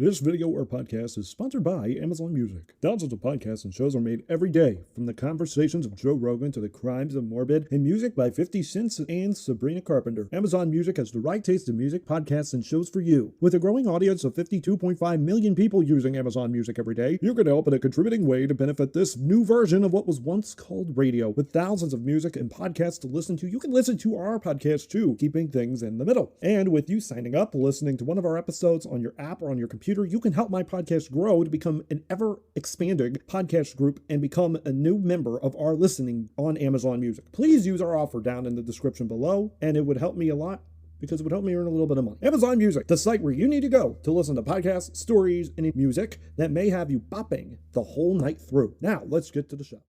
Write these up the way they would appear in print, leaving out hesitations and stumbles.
This video or podcast is sponsored by Amazon Music. Thousands of podcasts and shows are made every day, from the conversations of Joe Rogan to the crimes of Morbid, and music by 50 Cent and Sabrina Carpenter. Amazon Music has the right taste in music, podcasts, and shows for you. With a growing audience of 52.5 million people using Amazon Music every day, you can help in a contributing way to benefit this new version of what was once called radio. With thousands of music and podcasts to listen to, you can listen to our podcast too, keeping things in the middle. And with you signing up, listening to one of our episodes on your app or on your computer, you can help my podcast grow to become an ever-expanding podcast group and become a new member of our listening on Amazon Music. Please use our offer down in the description below, and it would help me a lot because it would help me earn a little bit of money. Amazon Music, the site where you need to go to listen to podcasts, stories, and music that may have you bopping the whole night through. Now, let's get to the show.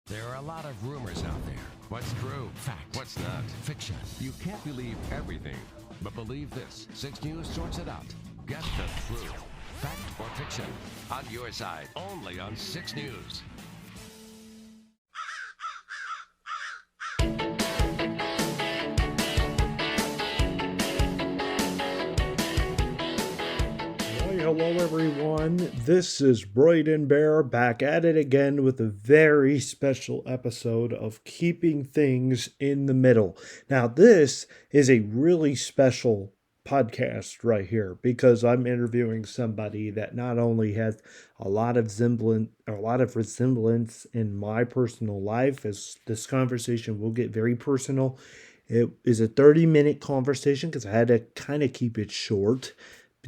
There are a lot of rumors out there. What's true? Fact. What's not? Fiction. You can't believe everything, but believe this. 6 News sorts it out. Get the truth. Fact or fiction. On your side. Only on 6 News. Hello everyone, this is Broyden Bear back at it again with a very special episode of Keeping Things in the Middle. Now this is a really special podcast right here because I'm interviewing somebody that not only has a lot of resemblance in my personal life, as this conversation will get very personal. It is a 30-minute conversation because I had to kind of keep it short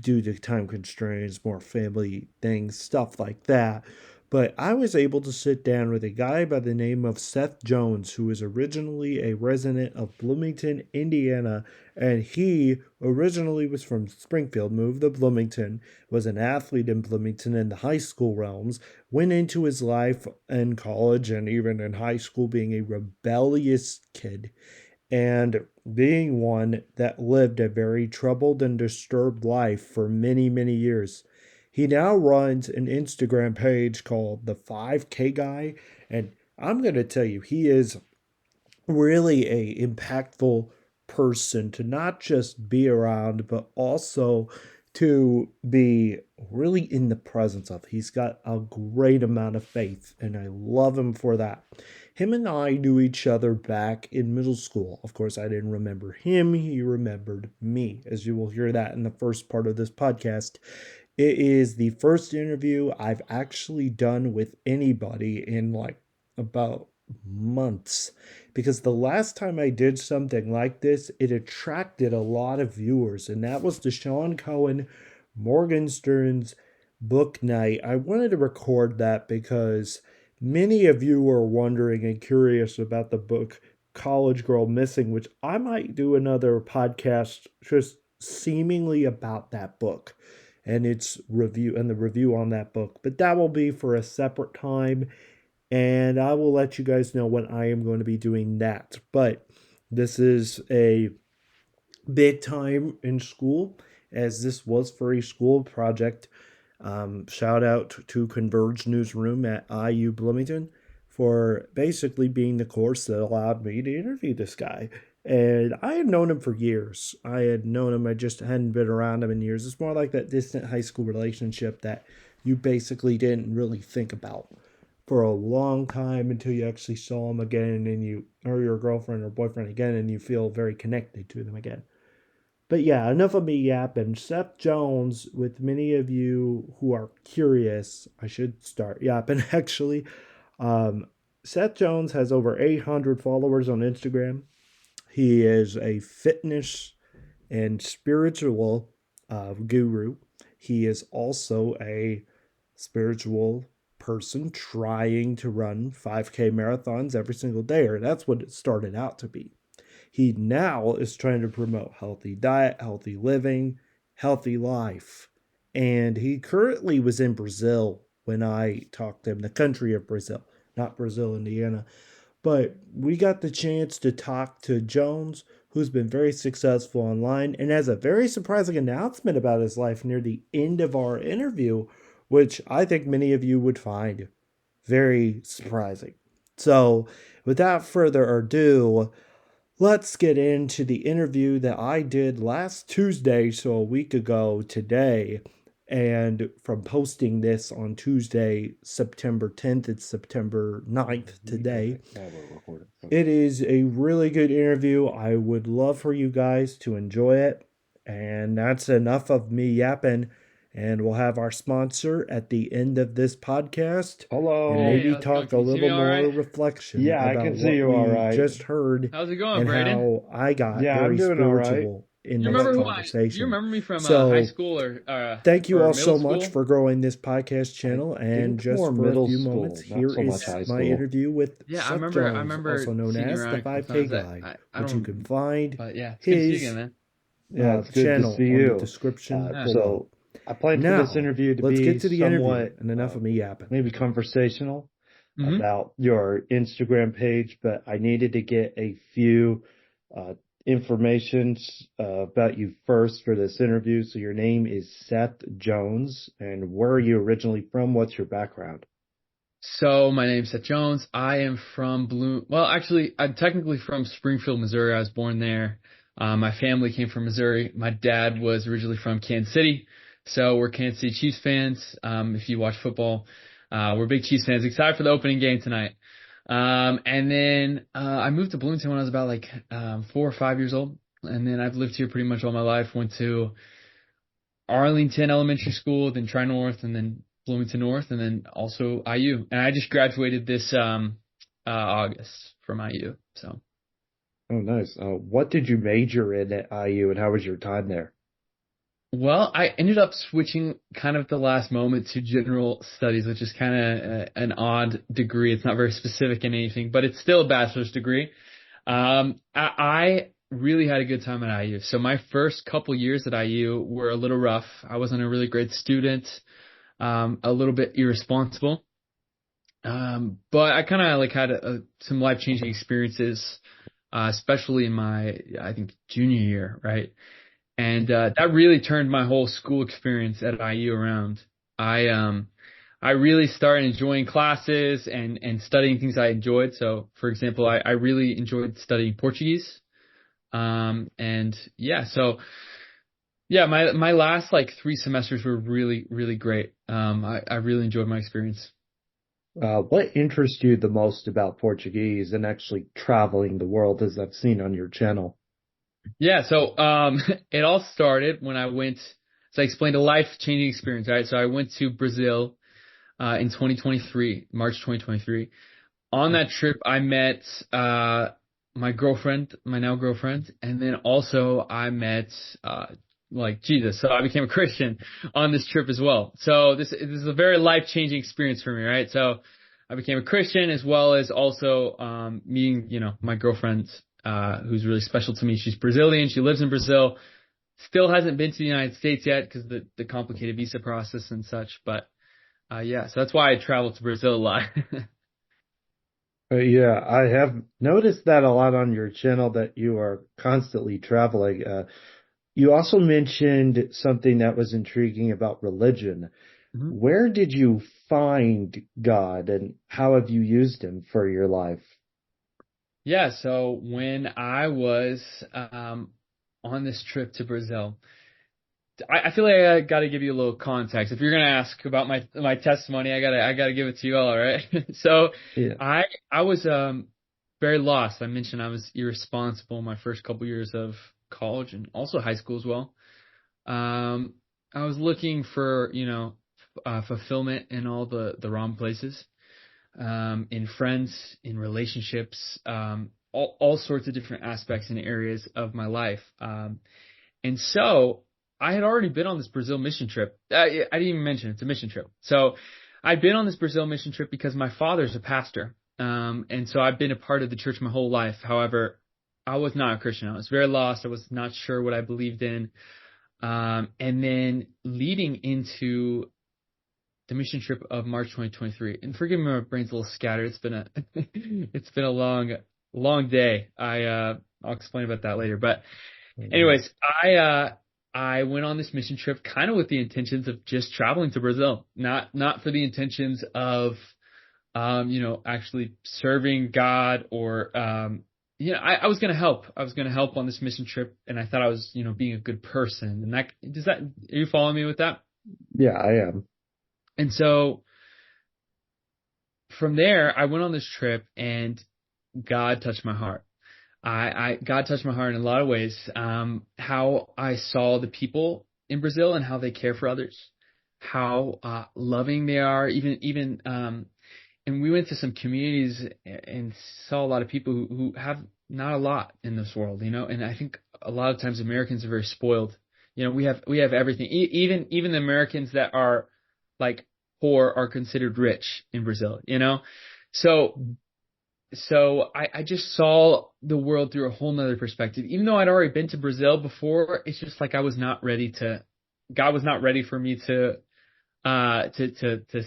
due to time constraints, more family things, stuff like that. But I was able to sit down with a guy by the name of Seth Jones, who is originally a resident of Bloomington, Indiana, and he originally was from Springfield, moved to Bloomington, was an athlete in Bloomington in the high school realms, went into his life in college and even in high school being a rebellious kid, and being one that lived a very troubled and disturbed life for many, many years. He now runs an Instagram page called the 5K Guy, and I'm going to tell you, he is really a impactful person to not just be around, but also to be really in the presence of. He's got a great amount of faith, and I love him for that. Him and I knew each other back in middle school. Of course, I didn't remember him. He remembered me, as you will hear that in the first part of this podcast. It is the first interview I've actually done with anybody in like about months, because the last time I did something like this, it attracted a lot of viewers, and that was the Sean Cohen Morgenstern's book night. I wanted to record that because many of you were wondering and curious about the book College Girl Missing, which I might do another podcast just seemingly about that book and its review and the review on that book. But that will be for a separate time, and I will let you guys know when I am going to be doing that. But this is a big time in school, as this was for a school project. Shout out to Converge Newsroom at IU Bloomington for basically being the course that allowed me to interview this guy. And I had known him for years. I just hadn't been around him in years. It's more like that distant high school relationship that you basically didn't really think about for a long time until you actually saw him again, and or your girlfriend or boyfriend again, and you feel very connected to them again. But yeah, enough of me yapping. Seth Jones, with many of you who are curious, I should start yapping actually. Seth Jones has over 800 followers on Instagram. He is a fitness and spiritual guru. He is also a spiritual person trying to run 5K marathons every single day, or that's what it started out to be. He now is trying to promote healthy diet, healthy living, healthy life. And he currently was in Brazil when I talked to him, the country of Brazil, not Brazil, Indiana. But we got the chance to talk to Jones, who's been very successful online and has a very surprising announcement about his life near the end of our interview, which I think many of you would find very surprising. So, without further ado, let's get into the interview that I did last Tuesday, so a week ago today. And from posting this on Tuesday, September 10th, it's September 9th today. Okay. Yeah, we're recording. Okay. It is a really good interview. I would love for you guys to enjoy it. And that's enough of me yapping. And we'll have our sponsor at the end of this podcast Hello. and Hey, maybe how's it going? talk a Can you see me little all more right? reflection Yeah, I about can see what you all we right. just heard How's it going, and Braden? how I got Yeah, I'm very doing all right. spiritual in You this remember who conversation. you remember me from So, high school or thank you or all middle so much school? for growing this podcast channel. And think more just for a middle few school, moments, not here so much is high my school. interview with Yeah, I Seth remember Jones, also known seeing you as the around a couple 5K times. Guy, I which you don't, can find but yeah, it's good to see you again, his man. Yeah, it's good to channel see on the you. description Yeah. below. So I planned for this Now, interview to let's be get to the interview somewhat and enough of me yapping. maybe conversational hmm about your Instagram page, but I needed to get a few informations about you first for this interview. So your name is Seth Jones, and where are you originally from? What's your background? So my name's Seth Jones. I am from Bloom. Well, actually, I'm technically from Springfield, Missouri. I was born there. My family came from Missouri. My dad was originally from Kansas City, so we're Kansas City Chiefs fans. If you watch football, we're big Chiefs fans. Excited for the opening game tonight. And then I moved to Bloomington when I was about 4 or 5 years old, and then I've lived here pretty much all my life. Went to Arlington Elementary School, then Tri North, and then Bloomington North, and then also IU. And I just graduated this August from IU. So, Oh, nice. What did you major in at IU, and how was your time there? well, I ended up switching kind of at the last moment to general studies, which is kind of an odd degree. It's not very specific in anything, but it's still a bachelor's degree. I really had a good time at IU. So my first couple years at IU were a little rough. I wasn't a really great student, a little bit irresponsible. But I kind of had some life-changing experiences, especially in my, I think, junior year, right? And that really turned my whole school experience at IU around. I really started enjoying classes and studying things I enjoyed. So, for example, I really enjoyed studying Portuguese. And yeah, so yeah, my last 3 semesters were really, really great. I really enjoyed my experience. What interests you the most about Portuguese and actually traveling the world, as I've seen on your channel? Yeah, so it all started when I went. So I explained a life-changing experience, right? So I went to Brazil in 2023, March 2023. On that trip, I met my girlfriend, my now girlfriend, and then also I met Jesus. So I became a Christian on this trip as well. So this is a very life-changing experience for me, right? So I became a Christian as well as also meeting, my girlfriend who's really special to me. She's Brazilian. She lives in Brazil. Still hasn't been to the United States yet because the complicated visa process and such. But yeah, so that's why I travel to Brazil a lot. Yeah, I have noticed that a lot on your channel that you are constantly traveling. You also mentioned something that was intriguing about religion. Mhm. Where did you find God and how have you used him for your life? Yeah, so when I was on this trip to Brazil, I feel like I got to give you a little context. If you're gonna ask about my testimony, I gotta give it to you all right? So Yeah. I was very lost. I mentioned I was irresponsible my first couple years of college and also high school as well. I was looking for fulfillment in all the wrong places, in friends, in relationships, all sorts of different aspects and areas of my life. And so I had already been on this Brazil mission trip. I didn't even mention it's a mission trip. So I'd been on this Brazil mission trip because my father's a pastor. And so I've been a part of the church my whole life. However, I was not a Christian. I was very lost. I was not sure what I believed in. And then leading into the mission trip of March 2023, and forgive me, my brain's a little scattered. It's been it's been a long day. I'll explain about that later. But anyways, I went on this mission trip kind of with the intentions of just traveling to Brazil, not for the intentions of actually serving God or I was going to help. I was going to help on this mission trip, and I thought I was, being a good person. And are you following me with that? Yeah, I am. And so from there, I went on this trip, and God touched my heart. God touched my heart in a lot of ways. How I saw the people in Brazil and how they care for others, how loving they are. And we went to some communities and saw a lot of people who have not a lot in this world, And I think a lot of times Americans are very spoiled. We have everything. Even the Americans that are like poor are considered rich in Brazil. So I just saw the world through a whole nother perspective. Even though I'd already been to Brazil before, it's just like God was not ready for me to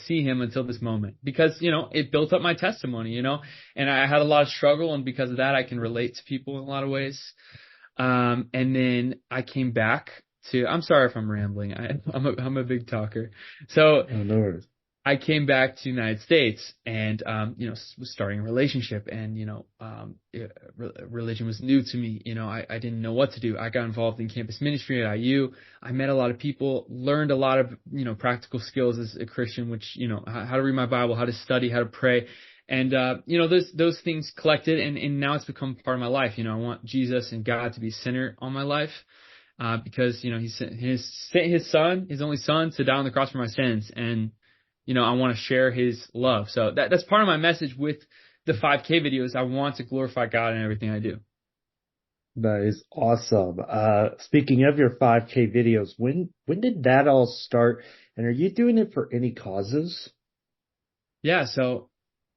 see him until this moment, because it built up my testimony, and I had a lot of struggle, and because of that I can relate to people in a lot of ways. And then I came back to, I'm sorry if I'm rambling. I'm a big talker. So Oh, no worries. I came back to the United States and, was starting a relationship, and, religion was new to me. I didn't know what to do. I got involved in campus ministry at IU. I met a lot of people, learned a lot of, practical skills as a Christian, which, how to read my Bible, how to study, how to pray. And, those things collected, and now it's become part of my life. I want Jesus and God to be center on my life. Because, he sent his son, his only son, to die on the cross for my sins. And, I want to share his love. So that's part of my message with the 5K videos. I want to glorify God in everything I do. That is awesome. Speaking of your 5K videos, when did that all start? And are you doing it for any causes? Yeah. So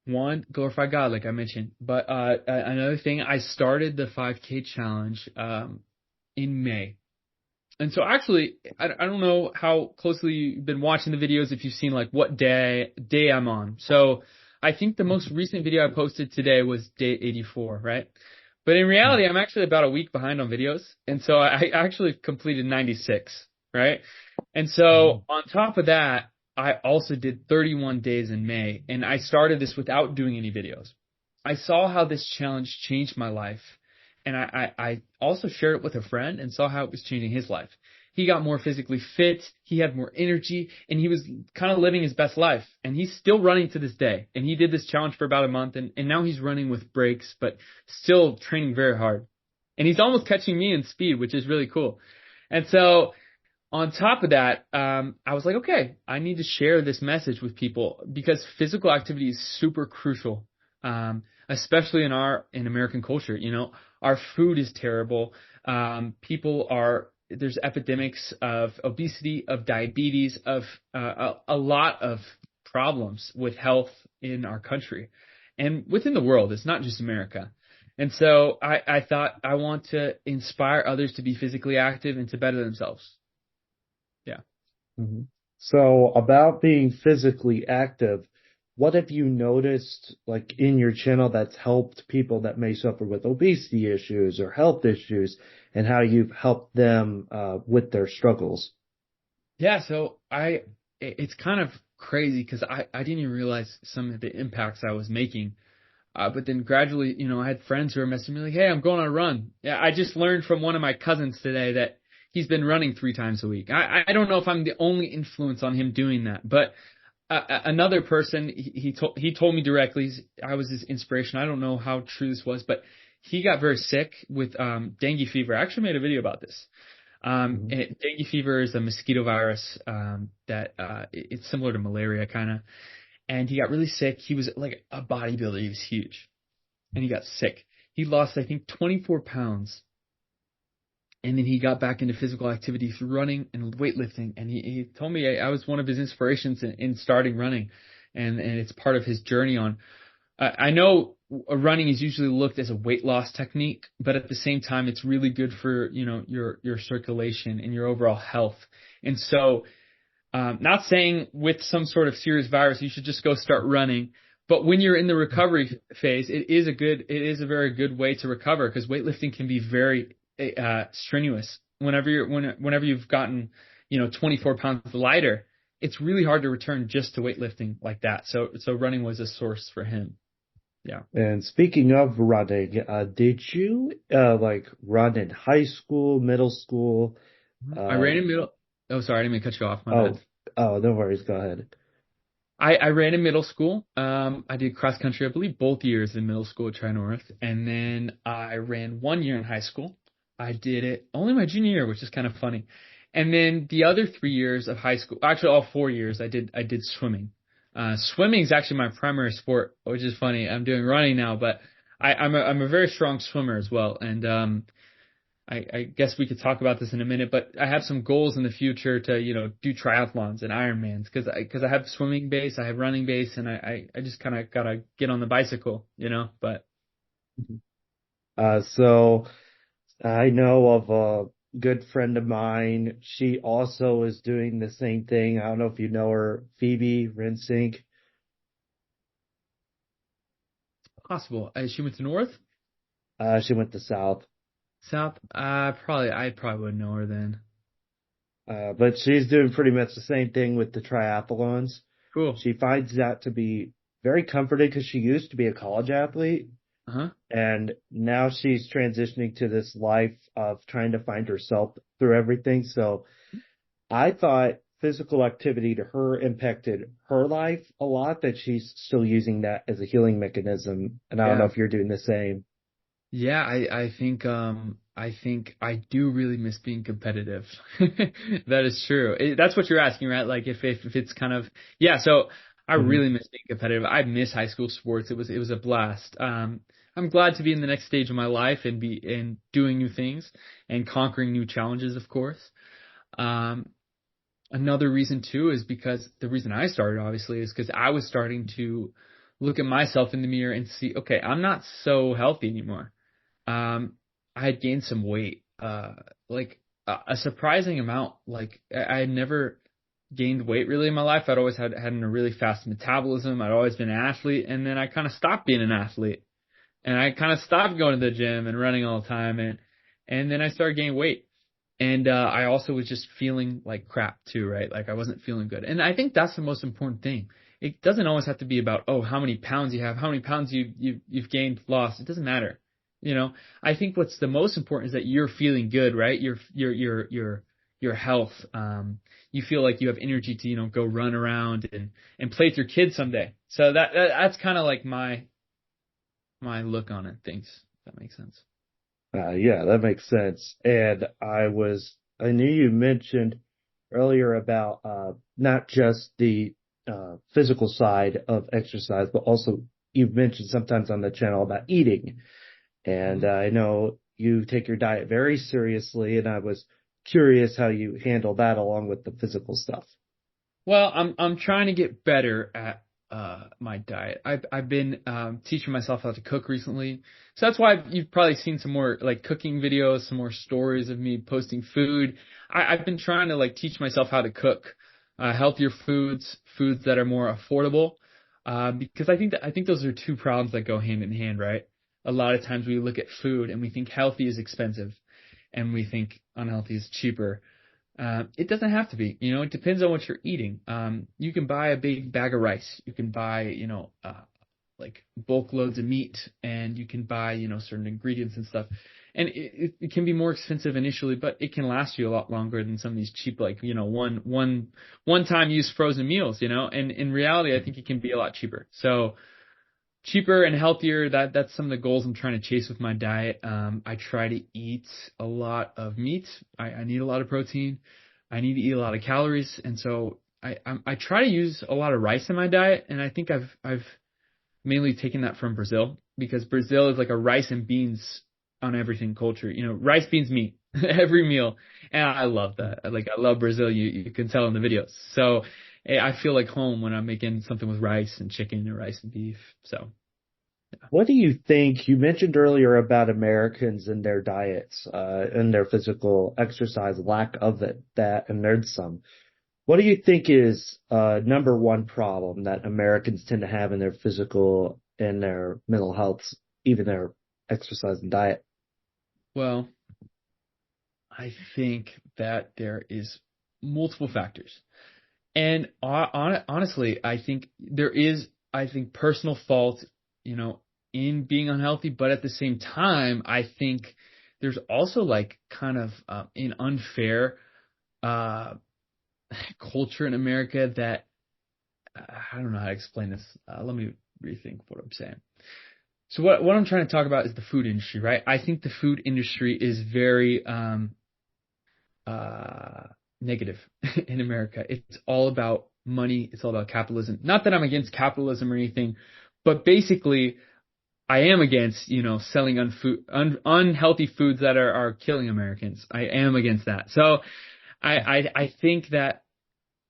one, glorify God, like I mentioned. But another thing, I started the 5K challenge in May. And so actually, I don't know how closely you've been watching the videos, if you've seen like what day I'm on. So I think the most recent video I posted today was day 84, right? But in reality, I'm actually about a week behind on videos. And so I actually completed 96, right? And so on top of that, I also did 31 days in May, and I started this without doing any videos. I saw how this challenge changed my life. And I also shared it with a friend and saw how it was changing his life. He got more physically fit, he had more energy, and he was kind of living his best life. And he's still running to this day. And he did this challenge for about a month, and now he's running with breaks, but still training very hard. And he's almost catching me in speed, which is really cool. And so on top of that, I was like, okay, I need to share this message with people, because physical activity is super crucial, especially in American culture. Our food is terrible. There's epidemics of obesity, of diabetes, of a lot of problems with health in our country and within the world. It's not just America. And so I thought I want to inspire others to be physically active and to better themselves. Yeah. Mm-hmm. So about being physically active, what have you noticed, like in your channel, that's helped people that may suffer with obesity issues or health issues, and how you've helped them with their struggles? Yeah, so it's kind of crazy, because I didn't even realize some of the impacts I was making. But then gradually, I had friends who were messaging me like, hey, I'm going on a run. Yeah, I just learned from one of my cousins today that he's been running 3 times a week. I don't know if I'm the only influence on him doing that, but another person, he told me directly, I was his inspiration. I don't know how true this was, but he got very sick with dengue fever. I actually made a video about this. Dengue fever is a mosquito virus that it's similar to malaria kind of. And he got really sick. He was like a bodybuilder. He was huge. And he got sick. He lost, I think, 24 pounds. And then he got back into physical activity through running and weightlifting. And he told me I was one of his inspirations in starting running. And it's part of his journey on. I know running is usually looked as a weight loss technique, but at the same time, it's really good for, your circulation and your overall health. And so, not saying with some sort of serious virus, you should just go start running. But when you're in the recovery phase, it is a very good way to recover, because weightlifting can be very strenuous. Whenever you've gotten 24 pounds lighter, it's really hard to return just to weightlifting like that. So running was a source for him. Yeah. And speaking of running, did you like run in high school, middle school? I Uh, ran in middle. Oh, sorry, I didn't mean to cut you off. My bad. oh, oh, no worries. Go ahead. I ran in middle school. I did cross country, I believe, both years in middle school at Tri North, and then I ran 1 year in high school. I did it only my junior year, which is kind of funny. And then the other 3 years of high school, actually all 4 years, I did swimming. Swimming is actually my primary sport, which is funny. I'm doing running now, but I'm a very strong swimmer as well. And I guess we could talk about this in a minute, but I have some goals in the future to, do triathlons and Ironmans because I have swimming base, I have running base, and I just kind of gotta get on the bicycle. But So I know of a good friend of mine. She also is doing the same thing. I don't know if you know her, Phoebe Rinsink. possible. She went to North, She went to South. South. I probably wouldn't know her then. But she's doing pretty much the same thing with the triathlons. Cool. She finds that to be very comforting because she used to be a college athlete Uh-huh. and now she's transitioning to this life of trying to find herself through everything. So I thought physical activity to her impacted her life a lot, that she's still using that as a healing mechanism. And I don't know Yeah. if you're doing the same. Yeah, I think I do really miss being competitive. That is true. That's what you're asking, right? Like if it's kind of yeah. So I Mhm. really miss being competitive. I miss high school sports. It was a blast. I'm glad to be in the next stage of my life and be and doing new things and conquering new challenges, of course. Um, Another reason too is because the reason I started obviously is because I was starting to look at myself in the mirror and see, okay, I'm not so healthy anymore. I had gained some weight, like a surprising amount. Like I had never gained weight really in my life. I'd always had a really fast metabolism. I'd always been an athlete, and then I kind of stopped being an athlete, and I kind of stopped going to the gym and running all the time, and then I started gaining weight. And I also was just feeling like crap too, right? Like I wasn't feeling good. And I think that's the most important thing. It doesn't always have to be about, oh, how many pounds you have, how many pounds you've gained, lost. It doesn't matter. You know, I think what's the most important is that you're feeling good, right? Your health. You feel like you have energy to, go run around and play with your kids someday. So that's kind of like my look on it, things. If that makes sense. Yeah, that makes sense. And I knew you mentioned earlier about not just the physical side of exercise, but also you've mentioned sometimes on the channel about eating. And I know you take your diet very seriously, and I was curious how you handle that along with the physical stuff. Well, I'm trying to get better at my diet. I've been teaching myself how to cook recently, so that's why you've probably seen some more like cooking videos, some more stories of me posting food. I've been trying to like teach myself how to cook healthier foods, foods that are more affordable, because I think those are two problems that go hand in hand, right? A lot of times we look at food and we think healthy is expensive, and we think unhealthy is cheaper. It doesn't have to be. It depends on what you're eating. You can buy a big bag of rice. You can buy, like bulk loads of meat, and you can buy, certain ingredients and stuff. And it can be more expensive initially, but it can last you a lot longer than some of these cheap, like, one time use frozen meals, and in reality, I think it can be a lot cheaper. So, cheaper and healthier. That's some of the goals I'm trying to chase with my diet. I try to eat a lot of meat. I need a lot of protein. I need to eat a lot of calories, and so I try to use a lot of rice in my diet. And I think I've mainly taken that from Brazil, because Brazil is like a rice and beans on everything culture. Rice, beans, meat, every meal, and I love that. I love Brazil. You can tell in the videos. So I feel like home when I'm making something with rice and chicken or rice and beef. So. What do you think? You mentioned earlier about Americans and their diets, and their physical exercise, lack of that, and there's some. What do you think is number one problem that Americans tend to have in their physical and their mental health, even their exercise and diet? Well, I think that there is multiple factors. And honestly, I think there is, I think, personal fault, you know, in being unhealthy, but at the same time, I think there's also like kind of an unfair uh, culture in America that I don't know how to explain this. Let me rethink what I'm saying. So what I'm trying to talk about is the food industry, right? I think the food industry is very uh, negative in America. It's all about money. It's all about capitalism. Not that I'm against capitalism or anything, but basically I am against, selling unhealthy foods that are killing Americans. I am against that. So I think that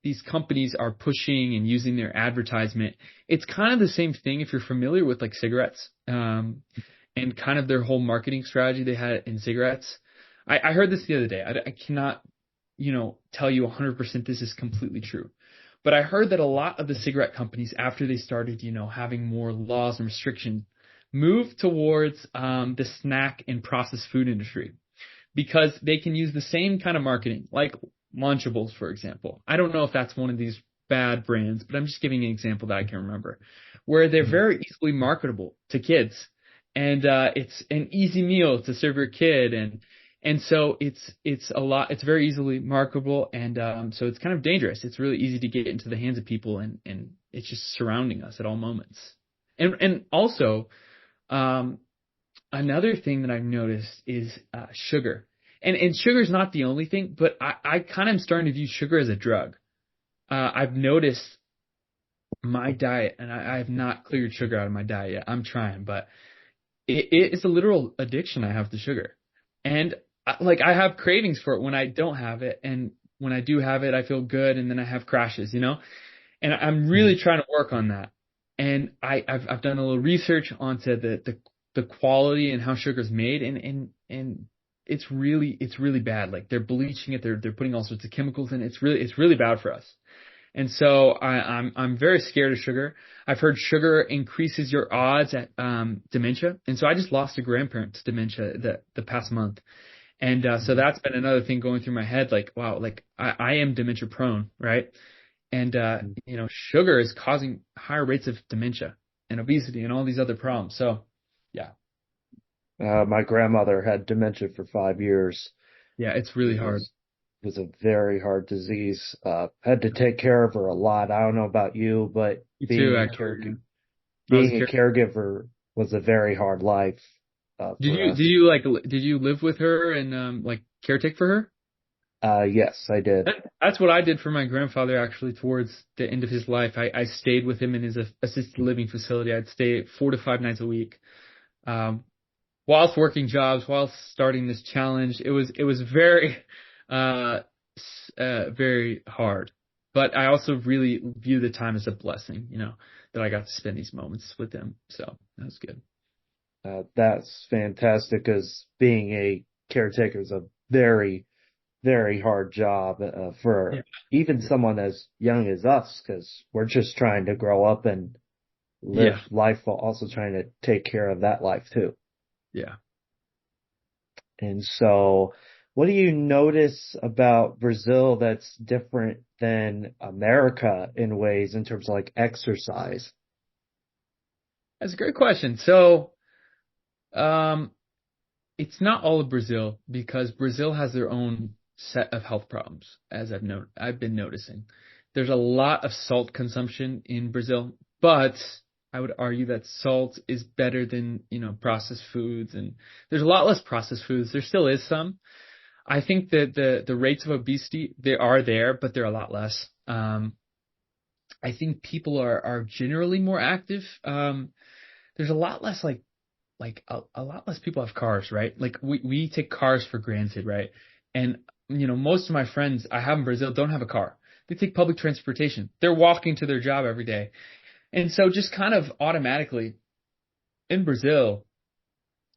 these companies are pushing and using their advertisement. It's kind of the same thing if you're familiar with like cigarettes, and kind of their whole marketing strategy they had in cigarettes. I heard this the other day. I cannot, tell you 100% this is completely true. But I heard that a lot of the cigarette companies, after they started, having more laws and restrictions, moved towards the snack and processed food industry because they can use the same kind of marketing, like Lunchables, for example. I don't know if that's one of these bad brands, but I'm just giving an example that I can remember, where they're very easily marketable to kids, and it's an easy meal to serve your kid, and so it's very easily marketable, and so it's kind of dangerous. It's really easy to get into the hands of people, and it's just surrounding us at all moments. And also, another thing that I've noticed is sugar. And sugar is not the only thing, but I kind of am starting to view sugar as a drug. I've noticed my diet, and I have not cleared sugar out of my diet yet. I'm trying, but it is a literal addiction I have to sugar. And I have cravings for it when I don't have it, and when I do have it, I feel good, and then I have crashes, And I'm really trying to work on that. And I've done a little research onto the quality and how sugar's made, and it's really bad. Like they're bleaching it, they're putting all sorts of chemicals in it. It's really bad for us. And so I'm very scared of sugar. I've heard sugar increases your odds at dementia, and so I just lost a grandparent to dementia the past month, and so that's been another thing going through my head. Like, wow, like I am dementia prone, right? And sugar is causing higher rates of dementia and obesity and all these other problems. So, yeah. My grandmother had dementia for 5 years. Yeah, it's really hard. It was a very hard disease. Had to take care of her a lot. I don't know about you, but Me being too, a actually. being a caregiver was a very hard life for us. Did you live with her and caretake for her? Yes, I did. That's what I did for my grandfather actually towards the end of his life. I stayed with him in his assisted living facility. I'd stay 4 to 5 nights a week. Whilst working jobs, whilst starting this challenge, it was very, very hard. But I also really view the time as a blessing, that I got to spend these moments with them. So that was good. That's fantastic because being a caretaker is a very, very hard job for even someone as young as us, because we're just trying to grow up and live life while also trying to take care of that life too. Yeah. And so, what do you notice about Brazil that's different than America in ways in terms of like exercise? That's a great question. So, it's not all of Brazil because Brazil has their own set of health problems, as I've been noticing. There's a lot of salt consumption in Brazil, but I would argue that salt is better than, processed foods, and there's a lot less processed foods. There still is some. I think that the rates of obesity, they are there, but they're a lot less. I think people are generally more active. There's a lot less a lot less people have cars, right? Like we take cars for granted, right? And most of my friends I have in Brazil don't have a car. They take public transportation. They're walking to their job every day. And so just kind of automatically in Brazil,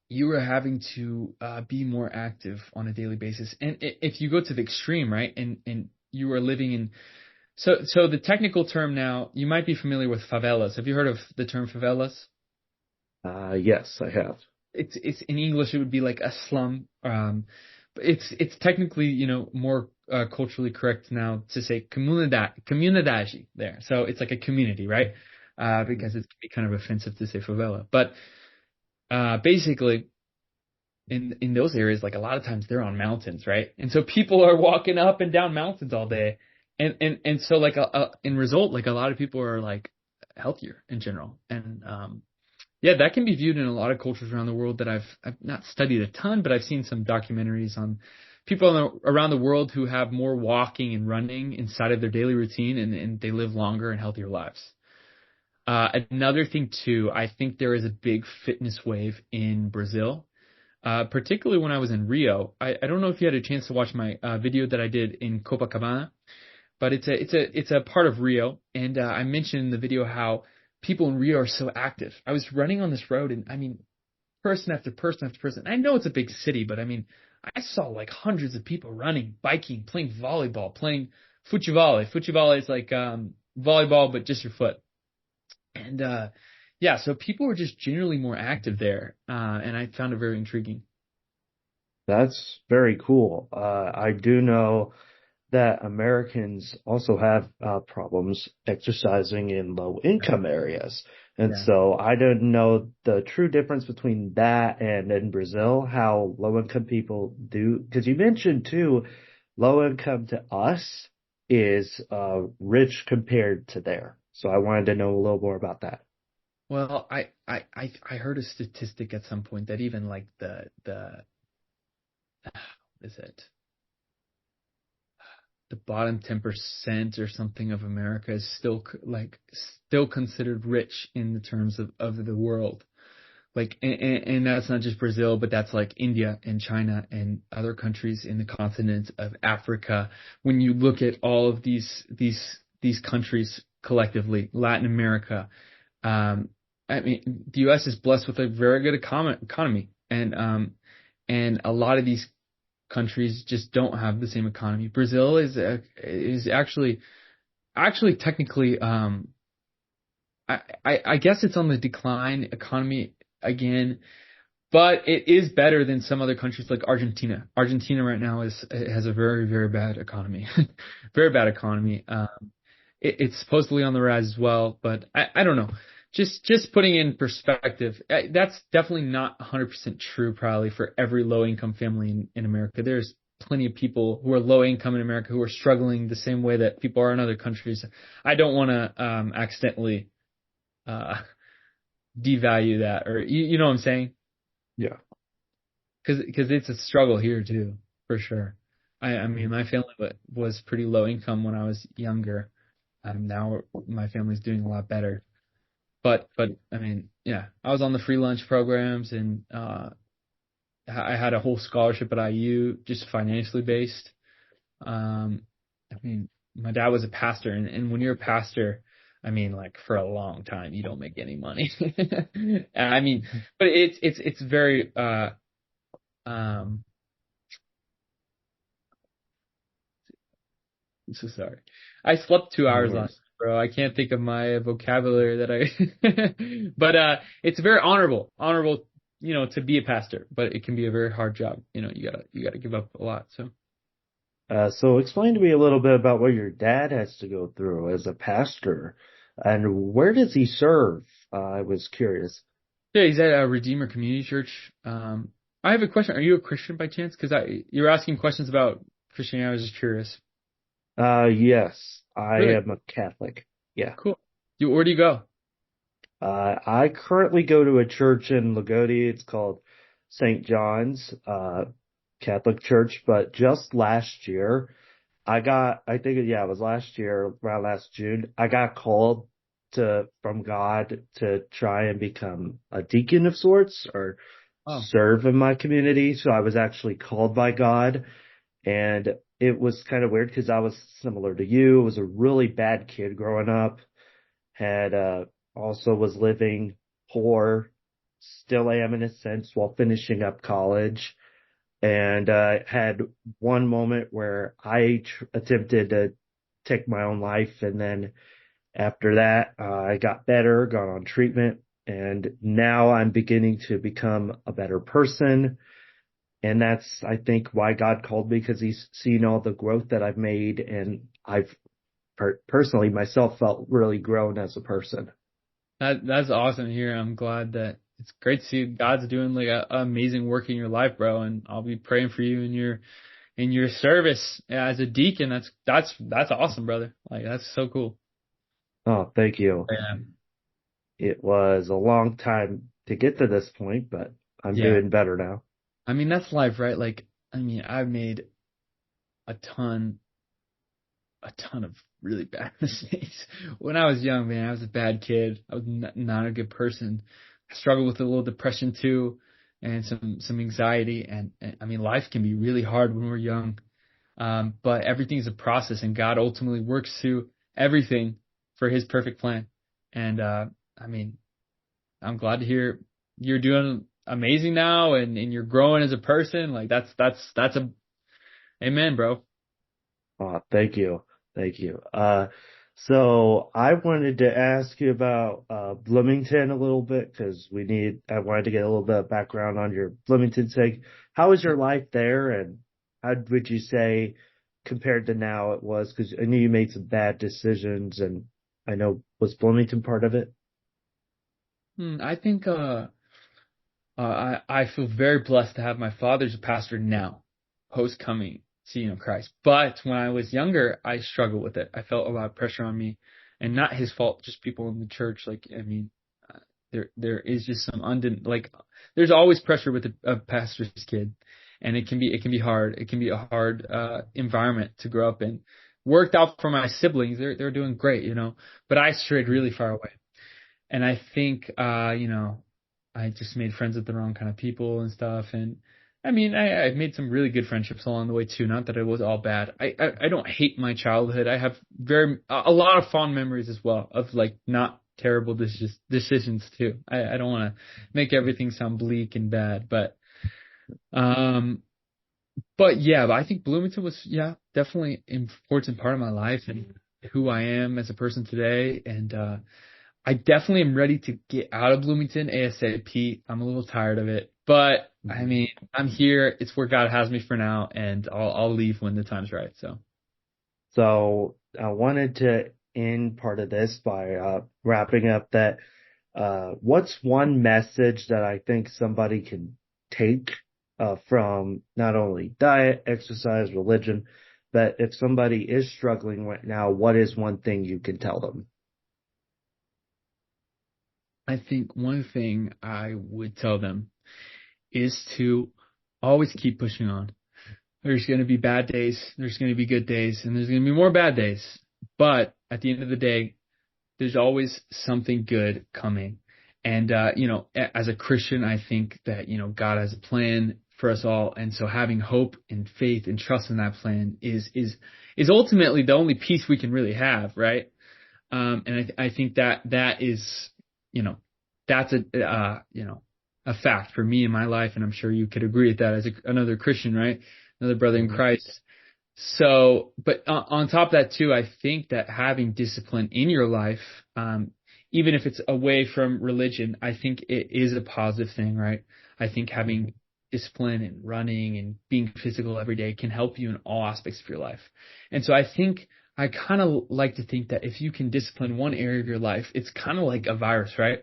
you are having to be more active on a daily basis. And if you go to the extreme, right, and you are living in, so the technical term now, you might be familiar with favelas. Have you heard of the term favelas? Yes, I have. It's in English it would be like a slum. But it's technically more culturally correct now to say comunidade there. So it's like a community, right? Because it can be kind of offensive to say favela. But basically in those areas, like a lot of times they're on mountains, right? And so people are walking up and down mountains all day, and so like in result, like a lot of people are like healthier in general, and yeah, that can be viewed in a lot of cultures around the world that I've not studied a ton, but I've seen some documentaries on people around the world who have more walking and running inside of their daily routine, and they live longer and healthier lives. Another thing too, I think there is a big fitness wave in Brazil, particularly when I was in Rio. I don't know if you had a chance to watch my video that I did in Copacabana, but it's a part of Rio, and I mentioned in the video how people in Rio are so active. I was running on this road, and I mean, person after person after person. I know it's a big city, but I mean, I saw like hundreds of people running, biking, playing volleyball, playing futebol. Futebol is like volleyball, but just your foot. And yeah, so people were just generally more active there, and I found it very intriguing. That's very cool. I do know that Americans also have problems exercising in low income areas. And Yeah. so I don't know the true difference between that and in Brazil, how low income people do. Because you mentioned too, low income to us is rich compared to there. So I wanted to know a little more about that. Well, I heard a statistic at some point that even like the what is it? The bottom 10% or something of America is still still considered rich in the terms of the world. Like, and that's not just Brazil, but that's like India and China and other countries in the continent of Africa. When you look at all of these countries collectively, Latin America, um, I mean, the U.S. is blessed with a very good economy, and a lot of these countries just don't have the same economy. Brazil is actually technically I guess it's on the decline economy again, but it is better than some other countries like Argentina. Argentina right now has a very bad economy, very bad economy. It's supposedly on the rise as well, but I don't know. Just putting in perspective, that's definitely not 100% true probably for every low income family in America. There's plenty of people who are low income in America who are struggling the same way that people are in other countries. I don't want to accidentally uh, devalue that, or you know what I'm saying? Yeah. Because it's a struggle here too, for sure. I mean, my family was pretty low income when I was younger. Now my family's doing a lot better. But I mean, yeah, I was on the free lunch programs, and I had a whole scholarship at IU, just financially based. I mean, my dad was a pastor, and when you're a pastor, I mean, like for a long time, you don't make any money. I mean, but it's very um I'm so sorry. I slept two No hours last worries. night, bro. I can't think of my vocabulary that I but it's very honorable, to be a pastor, but it can be a very hard job. You gotta give up a lot. So So explain to me a little bit about what your dad has to go through as a pastor and where does he serve? I was curious. yeah, he's at a Redeemer Community Church. I have a question. Are you a Christian by chance? Because you're asking questions about Christianity. I was just curious. Yes, I Really am a Catholic. Yeah. cool. Where do you go? I currently go to a church in Lagodi. It's called St. John's, Catholic Church, but just last year, I think, yeah, it was last year, around last June, I got called from God to try and become a deacon of sorts or Oh, serve in my community. So I was actually called by God, and it was kind of weird because I was similar to you. I was a really bad kid growing up, had, also was living poor, still am in a sense while finishing up college, and had one moment where I attempted to take my own life, and then after that, I got better, got on treatment, and now I'm beginning to become a better person. And that's, I think, why God called me, because He's seen all the growth that I've made, and I've personally myself felt really grown as a person. that's awesome to hear. I'm glad that it's great to see God's doing like a amazing work in your life, bro. And I'll be praying for you in your service as a deacon. That's awesome, brother. Like that's so cool. Oh, thank you. Yeah. It was a long time to get to this point, but I'm Yeah. doing better now. I mean, that's life, right? Like, I mean, I've made a ton, a ton of really bad mistakes. When I was young, man, I was a bad kid. I was not a good person. I struggled with a little depression too, and some anxiety. And I mean, life can be really hard when we're young. But everything's a process, and God ultimately works through everything for His perfect plan. And I mean, I'm glad to hear you're doing amazing now, and you're growing as a person. Like that's a amen, bro. Oh, thank you. Thank you. So I wanted to ask you about Bloomington a little bit because I wanted to get a little bit of background on your Bloomington sake. How was your life there, and how would you say compared to now it was? Because I knew you made some bad decisions, and I know, was Bloomington part of it? I think I feel very blessed to have my father's a pastor now, post coming seeing of Christ. But when I was younger, I struggled with it. I felt a lot of pressure on me, and not his fault, just people in the church. Like I mean, there is just some like there's always pressure with a pastor's kid, and it can be hard. It can be a hard environment to grow up in. Worked out for my siblings; they're doing great, but I strayed really far away. And I think, I just made friends with the wrong kind of people and stuff. And I mean, I've made some really good friendships along the way too. Not that it was all bad. I don't hate my childhood. I have a lot of fond memories as well of like not terrible decisions too. I don't want to make everything sound bleak and bad, um, but I think Bloomington was, yeah, definitely an important part of my life and who I am as a person today. And, I definitely am ready to get out of Bloomington ASAP. I'm a little tired of it, but I mean, I'm here. It's where God has me for now, and I'll leave when the time's right. So, So I wanted to end part of this by wrapping up that what's one message that I think somebody can take from not only diet, exercise, religion, but if somebody is struggling right now, what is one thing you can tell them? I think one thing I would tell them is to always keep pushing on. There's going to be bad days, there's going to be good days, and there's going to be more bad days. But at the end of the day, there's always something good coming. And, as a Christian, I think that, God has a plan for us all. And so having hope and faith and trust in that plan is ultimately the only peace we can really have. Right. And I think that is, that's a fact for me in my life. And I'm sure you could agree with that as another Christian, right? Another brother in Christ. So, but on top of that too, I think that having discipline in your life, even if it's away from religion, I think it is a positive thing, right? I think having discipline and running and being physical every day can help you in all aspects of your life. And so I think I kind of like to think that if you can discipline one area of your life, it's kind of like a virus, right?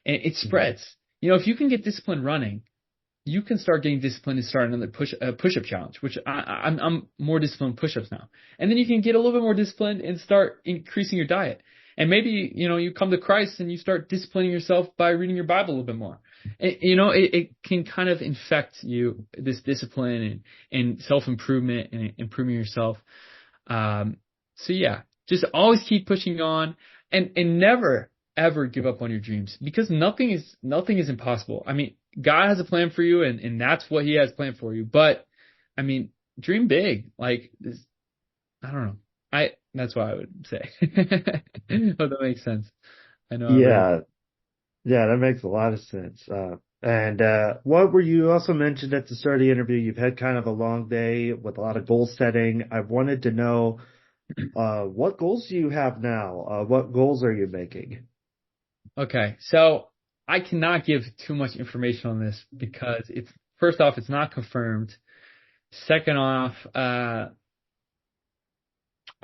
And it spreads. If you can get discipline running, you can start getting disciplined and start another push-up challenge, which I'm more disciplined push-ups now. And then you can get a little bit more disciplined and start increasing your diet. And maybe, you come to Christ and you start disciplining yourself by reading your Bible a little bit more. And, it can kind of infect you, this discipline and self-improvement and improving yourself. So yeah, just always keep pushing on and never ever give up on your dreams because nothing is impossible. I mean, God has a plan for you and that's what he has planned for you. But I mean, dream big. Like this, I don't know. That's what I would say. Hope that makes sense. I know I'm rambling. Yeah, yeah, that makes a lot of sense. And what were you also mentioned at the start of the interview? You've had kind of a long day with a lot of goal setting. I wanted to know what goals do you have now? What goals are you making? Okay, so I cannot give too much information on this because it's first off, it's not confirmed. Second off,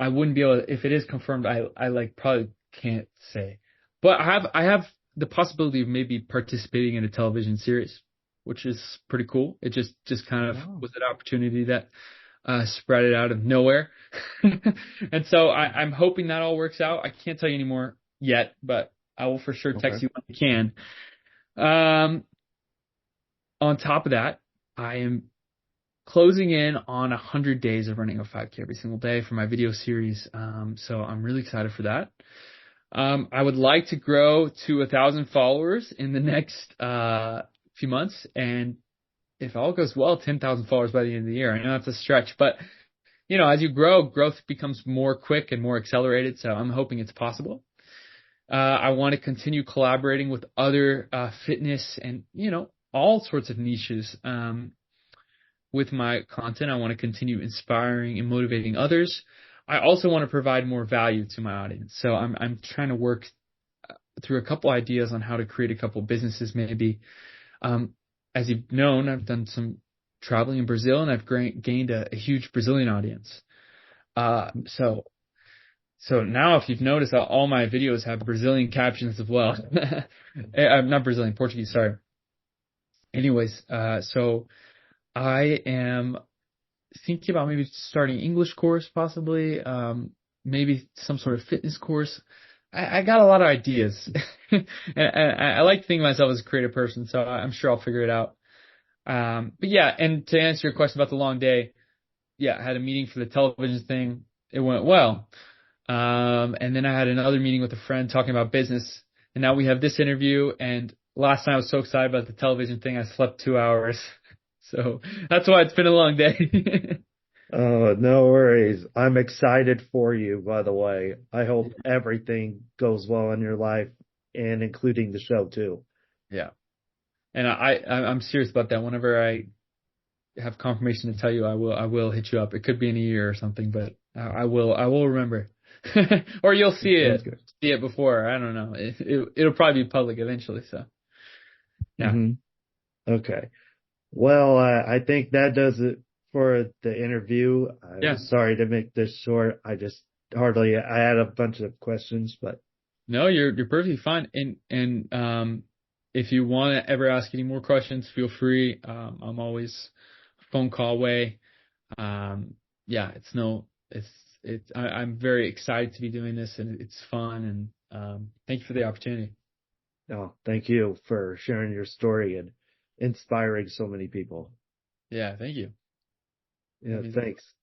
I wouldn't be able to, if it is confirmed, I like probably can't say. But I have the possibility of maybe participating in a television series, which is pretty cool. It just kind of Wow. was an opportunity that spread it out of nowhere. And so I'm hoping that all works out. I can't tell you any more yet, but I will for sure Okay. text you when I can. Um, on top of that, I am closing in on 100 days of running a 5K every single day for my video series. So I'm really excited for that. I would like to grow to 1,000 followers in the next few months, and if all goes well, 10,000 followers by the end of the year. I know that's a stretch, but as you grow, growth becomes more quick and more accelerated. So I'm hoping it's possible. I want to continue collaborating with other fitness and all sorts of niches. With my content, I want to continue inspiring and motivating others. I also want to provide more value to my audience. So I'm trying to work through a couple ideas on how to create a couple businesses maybe. As you've known, I've done some traveling in Brazil, and I've gained a huge Brazilian audience. So now, if you've noticed, all my videos have Brazilian captions as well. I'm not Brazilian, Portuguese, sorry. Anyways, so I am thinking about maybe starting English course, possibly, maybe some sort of fitness course. I got a lot of ideas, and I like to think of myself as a creative person, so I'm sure I'll figure it out. But yeah, and to answer your question about the long day, yeah, I had a meeting for the television thing. It went well. And then I had another meeting with a friend talking about business, and now we have this interview. And last night I was so excited about the television thing, I slept 2 hours. So that's why it's been a long day. Oh, no worries. I'm excited for you, by the way. I hope everything goes well in your life and including the show too. Yeah. And I'm serious about that. Whenever I have confirmation to tell you, I will hit you up. It could be in a year or something, but I will remember. Or you'll Sounds good. see it before. I don't know. It'll probably be public eventually. So yeah. Hmm. Okay. Well, I think that does it for the interview. I'm Yeah. sorry to make this short. I had a bunch of questions, but No, you're perfectly fine. And if you want to ever ask any more questions, feel free. I'm always a phone call away. Yeah, I'm very excited to be doing this, and it's fun, and thank you for the opportunity. no, thank you for sharing your story and inspiring so many people. Yeah, thank you. That Yeah, means a lot. thanks.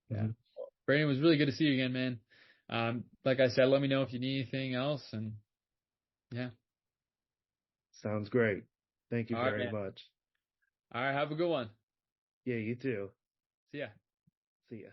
Yeah. Mhm. Brandon, it was really good to see you again, man. Like I said, let me know if you need anything else, and yeah. Sounds great. Thank you All right, very man. much. All right, have a good one. Yeah, you too. See ya. See ya.